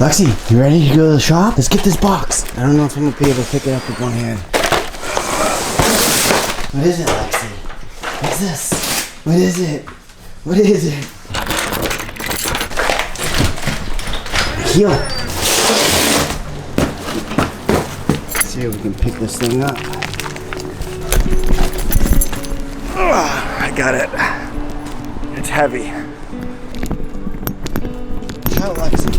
Lexi, you ready to go to the shop? Let's get this box. I don't know if I'm gonna be able to pick it up with one hand. What is it, Lexi? What's this? What is it? What is it? Heel. Let's see if we can pick this thing up. I got it. It's heavy. How, Lexi?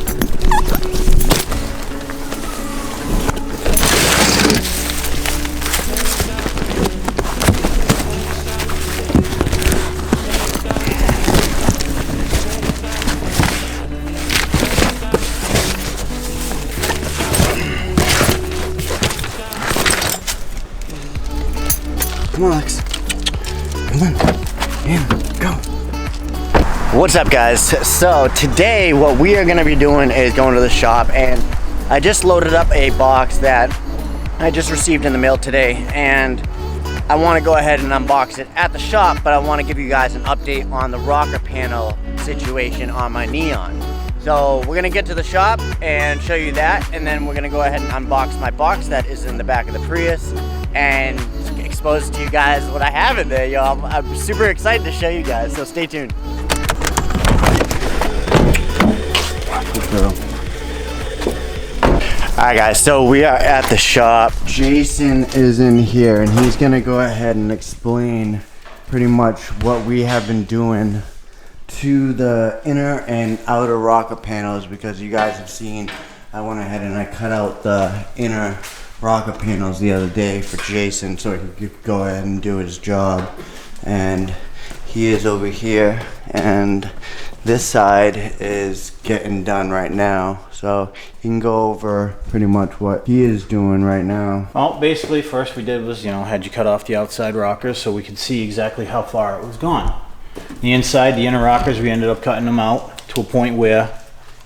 Come on, Lex. Come on. In. Go. What's up, guys? So today what we are going to be doing is going to the shop, and I just loaded up a box that I just received in the mail today, and I want to go ahead and unbox it at the shop, but I want to give you guys an update on the rocker panel situation on my Neon. So we're going to get to the shop and show you that, and then we're going to go ahead and unbox my box that is in the back of the Prius and expose to you guys what I have in there, y'all. I'm super excited to show you guys, so stay tuned. Alright guys, so we are at the shop. Jason is in here and he's gonna go ahead and explain pretty much what we have been doing to the inner and outer rocker panels, because you guys have seen I went ahead and I cut out the inner rocker panels the other day for Jason so he could go ahead and do his job. And he is over here, and this side is getting done right now, so you can go over pretty much what he is doing right now. Well, basically first we did was, had you cut off the outside rockers so we could see exactly how far it was gone. The inside, the inner rockers, we ended up cutting them out to a point where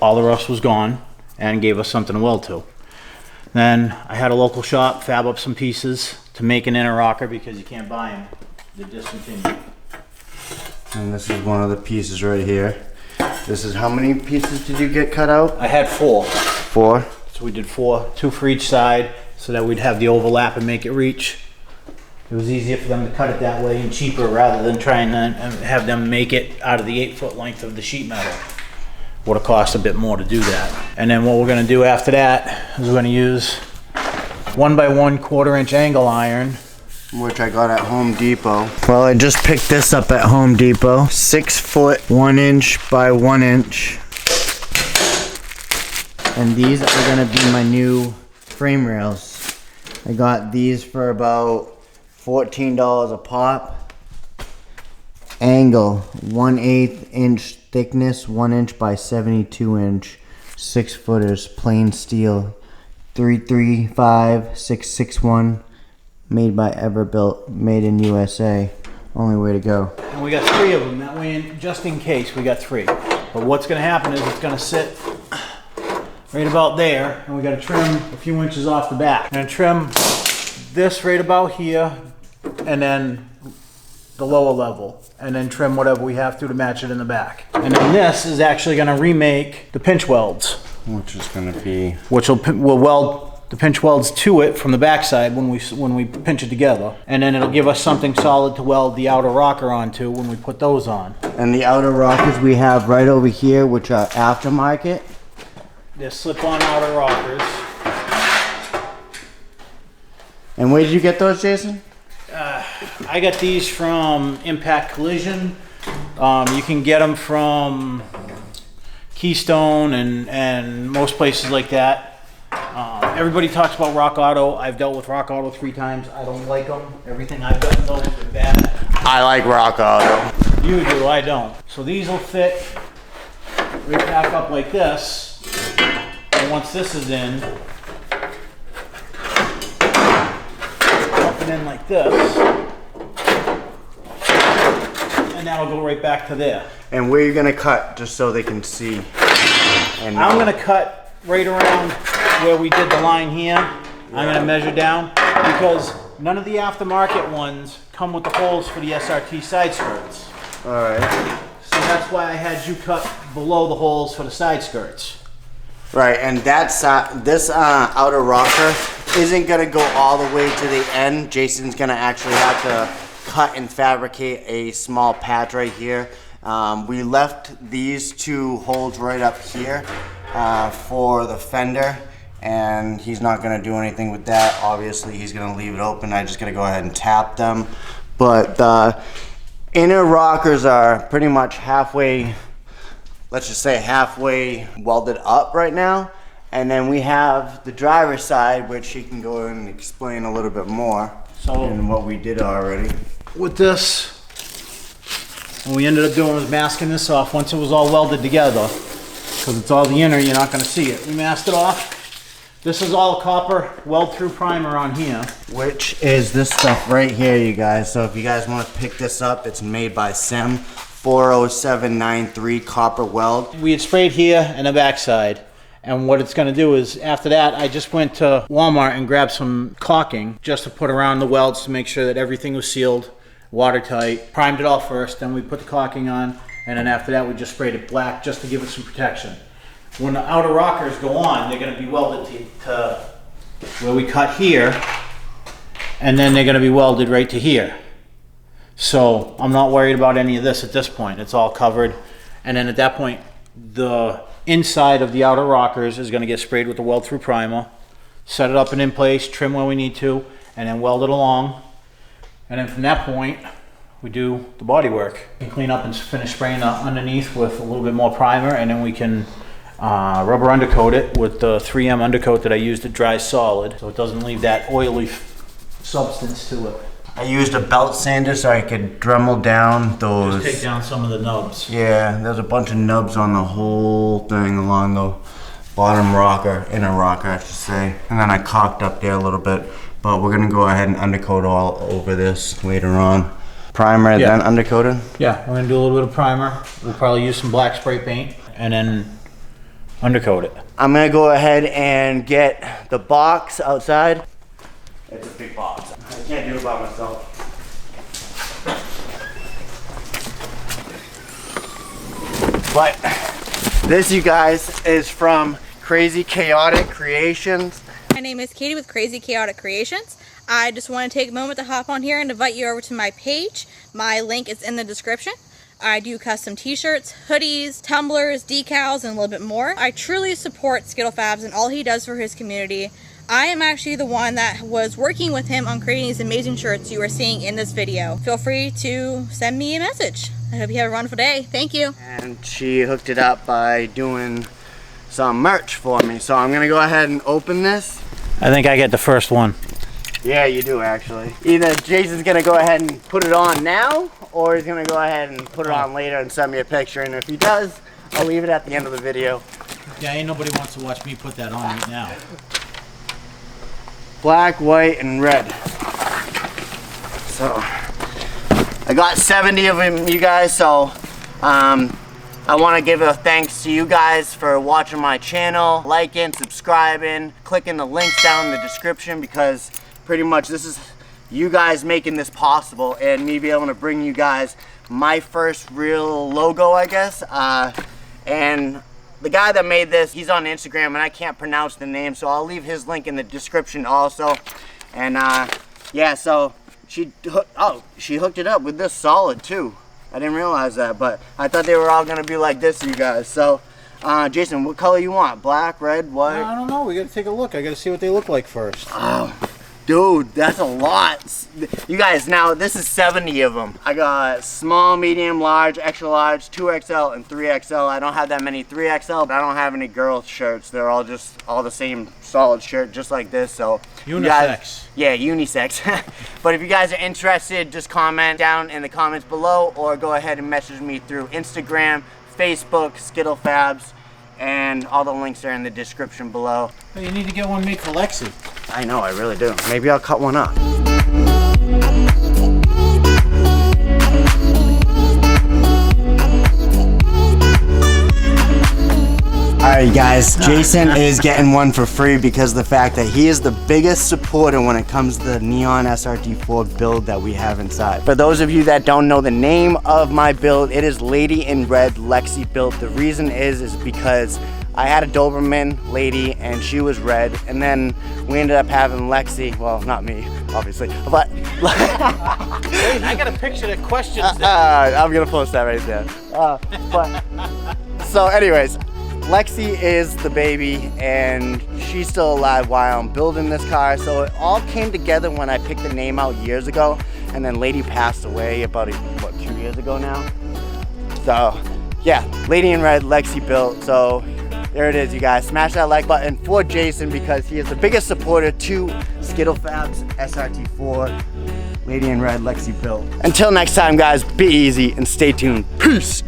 all the rust was gone and gave us something to weld to. Then I had a local shop fab up some pieces to make an inner rocker because you can't buy them. They're discontinued. And this is one of the pieces right here. This is, how many pieces did you get cut out? I had 4. 4? So we did 4, 2 for each side, so that we'd have the overlap and make it reach. It was easier for them to cut it that way and cheaper rather than trying to have them make it out of the 8-foot length of the sheet metal. Would have cost a bit more to do that. And then what we're gonna do after that is we're gonna use 1x1 1/4" angle iron, which I got at Home Depot. Well, I just picked this up at Home Depot. 6 foot, 1 inch by 1 inch. And these are gonna be my new frame rails. I got these for about $14 a pop. Angle, 1/8 inch thickness, 1 inch by 72 inch. 6 footers, plain steel. 335-661. Made by Everbuilt, made in USA. Only way to go. and we got 3 of them. That way, just in case, we got 3. But what's gonna happen is it's gonna sit right about there, and we gotta trim a few inches off the back. I'm gonna trim this right about here, and then the lower level, and then trim whatever we have to match it in the back. And then this is actually gonna remake the pinch welds. Which is gonna be... Which will weld the pinch welds to it from the backside when we pinch it together. And then it'll give us something solid to weld the outer rocker onto when we put those on. And the outer rockers we have right over here, which are aftermarket. They're slip-on outer rockers. And where did you get those, Jason? I got these from Impact Collision. You can get them from Keystone and most places like that. Everybody talks about Rock Auto. I've dealt with Rock Auto 3 times. I don't like them. Everything I've gotten those is bad. I like Rock Auto. You do, I don't. So these will fit right back up like this. And once this is in, up and in like this. And that'll go right back to there. And where are you gonna cut, just so they can see? And I'm gonna cut right around where we did the line here. I'm gonna measure down because none of the aftermarket ones come with the holes for the SRT side skirts. Alright. So that's why I had you cut below the holes for the side skirts. Right, and that's this outer rocker isn't gonna go all the way to the end. Jason's gonna actually have to cut and fabricate a small patch right here. We left these two holes right up here for the fender, and he's not gonna do anything with that. Obviously, he's gonna leave it open. I just gotta go ahead and tap them. But the inner rockers are pretty much halfway, let's just say halfway welded up right now. And then we have the driver's side, which he can go in and explain a little bit more than what we did already. With this, what we ended up doing was masking this off once it was all welded together. Because it's all the inner, you're not gonna see it. We masked it off. This is all copper weld-through primer on here. Which is this stuff right here, you guys. So if you guys wanna pick this up, it's made by Sim. 40793 copper weld. We had sprayed here and the backside. And what it's gonna do is, after that, I just went to Walmart and grabbed some caulking just to put around the welds to make sure that everything was sealed, watertight. Primed it all first, then we put the caulking on, and then after that we just sprayed it black just to give it some protection. When the outer rockers go on, they're gonna be welded to where we cut here, and then they're gonna be welded right to here. So I'm not worried about any of this at this point. It's all covered. And then at that point, the inside of the outer rockers is going to get sprayed with the weld-through primer, set it up and in place, trim where we need to, and then weld it along. And then from that point, we do the body work. We clean up and finish spraying underneath with a little bit more primer, and then we can rubber undercoat it with the 3M undercoat that I used that dries solid, so it doesn't leave that oily substance to it. I used a belt sander so I could Dremel down those. Just take down some of the nubs. Yeah, there's a bunch of nubs on the whole thing along the bottom rocker, inner rocker I should say. And then I caulked up there a little bit, but we're gonna go ahead and undercoat all over this later on. Primer, then undercoated? Yeah, we're gonna do a little bit of primer. We'll probably use some black spray paint and then undercoat it. I'm gonna go ahead and get the box outside. It's a big box. I can't do it by myself. But this, you guys, is from Krazy Chaotic Creations. My name is Katie with Krazy Chaotic Creations. I just want to take a moment to hop on here and invite you over to my page. My link is in the description. I do custom t-shirts, hoodies, tumblers, decals, and a little bit more. I truly support SkittleFabs and all he does for his community. I am actually the one that was working with him on creating these amazing shirts you are seeing in this video. Feel free to send me a message. I hope you have a wonderful day. Thank you. And she hooked it up by doing some merch for me. So I'm gonna go ahead and open this. I think I get the first one. Yeah, you do actually. Either Jason's gonna go ahead and put it on now, or he's gonna go ahead and put it on later and send me a picture. And if he does, I'll leave it at the end of the video. Yeah, ain't nobody wants to watch me put that on right now. Black, white, and red. So I got 70 of them, you guys. So I want to give a thanks to you guys for watching my channel, liking, subscribing, clicking the links down in the description, because pretty much this is you guys making this possible and me be able to bring you guys my first real logo, I guess. And the guy that made this, he's on Instagram and I can't pronounce the name, so I'll leave his link in the description also. And yeah, so she hooked it up with this solid too. I didn't realize that, but I thought they were all gonna be like this, you guys. So Jason, what color you want? Black, red, white? I don't know, we gotta take a look. I gotta see what they look like first. Oh, dude, that's a lot. You guys, now this is 70 of them. I got small, medium, large, extra large, 2XL, and 3XL. I don't have that many 3XL, but I don't have any girl shirts. They're all just all the same solid shirt, just like this. So unisex. Guys, yeah, unisex. But if you guys are interested, just comment down in the comments below, or go ahead and message me through Instagram, Facebook, SkittleFabs, and all the links are in the description below. Oh, you need to get one made for Lexi. I know, I really do. Maybe I'll cut one up. Alright guys, Jason is getting one for free because of the fact that he is the biggest supporter when it comes to the Neon SRT4 build that we have inside. For those of you that don't know the name of my build, it is Lady in Red Lexi build. The reason is because I had a Doberman lady and she was red, and then we ended up having Lexi. Well, not me, obviously, but Wait, I got a picture that questions I'm gonna post that right there. But so, anyways, Lexi is the baby, and she's still alive while I'm building this car. So it all came together when I picked the name out years ago, and then Lady passed away about 2 years ago now. So yeah, Lady in Red, Lexi built. So there it is, you guys. Smash that like button for Jason because he is the biggest supporter to Skittle Fabs SRT4. Lady in Red, Lexi built. Until next time, guys, be easy and stay tuned. Peace.